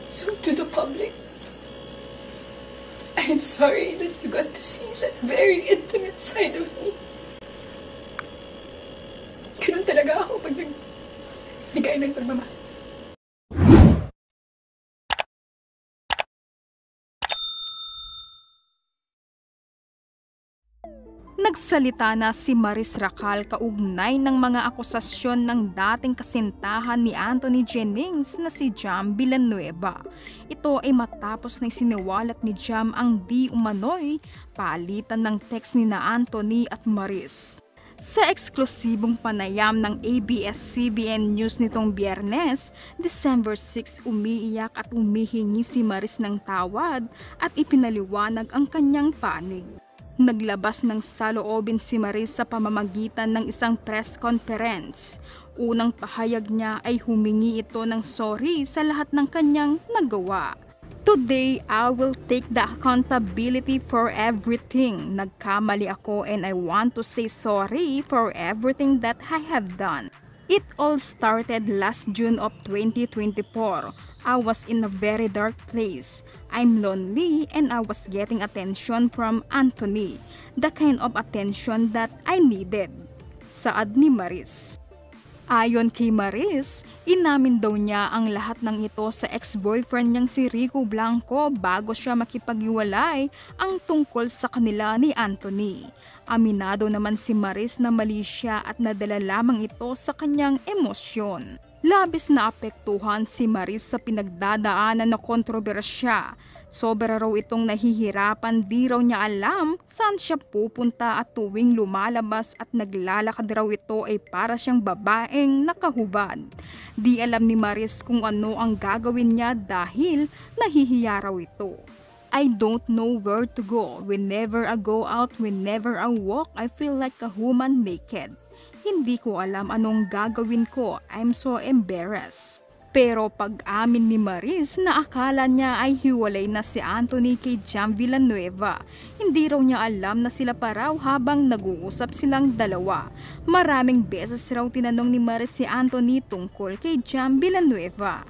So to the public, I am sorry that you got to see that very intimate side of me. Ganun talaga ako pag nagbigay ng pagmamahal. Nagsalita na si Maris Racal kaugnay ng mga akusasyon ng dating kasintahan ni Anthony Jennings na si Jam Villanueva. Ito ay matapos na isiniwalat ni Jam ang di umano'y palitan ng text ni na Anthony at Maris. Sa eksklusibong panayam ng ABS-CBN News nitong Biyernes, December 6, umiiyak at humihingi si Maris ng tawad at ipinaliwanag ang kanyang panig. Naglabas ng saloobin si Maris sa pamamagitan ng isang press conference. Unang pahayag niya ay humingi ito ng sorry sa lahat ng kanyang nagawa. Today, I will take the accountability for everything. Nagkamali ako and I want to say sorry for everything that I have done. It all started last June of 2024. I was in a very dark place. I'm lonely and I was getting attention from Anthony. The kind of attention that I needed. Saad ni Maris. Ayon kay Maris, inamin daw niya ang lahat ng ito sa ex-boyfriend niyang si Rico Blanco bago siya makipaghiwalay ang tungkol sa kanila ni Anthony. Aminado naman si Maris na mali siya at nadala lamang ito sa kanyang emosyon. Labis na apektuhan si Maris sa pinagdadaanan na kontrobersya. Sobra raw itong nahihirapan, di raw niya alam saan siya pupunta at tuwing lumalabas at naglalakad raw ito ay para siyang babaeng nakahubad. Di alam ni Maris kung ano ang gagawin niya dahil nahihiya raw ito. I don't know where to go. Whenever I go out, whenever I walk, I feel like a woman naked. Hindi ko alam anong gagawin ko. I'm so embarrassed. Pero pag-amin ni Maris na akala niya ay hiwalay na si Anthony kay Jam Villanueva. Hindi raw niya alam na sila pa raw habang nag-uusap silang dalawa. Maraming beses raw tinanong ni Maris si Anthony tungkol kay Jam Villanueva.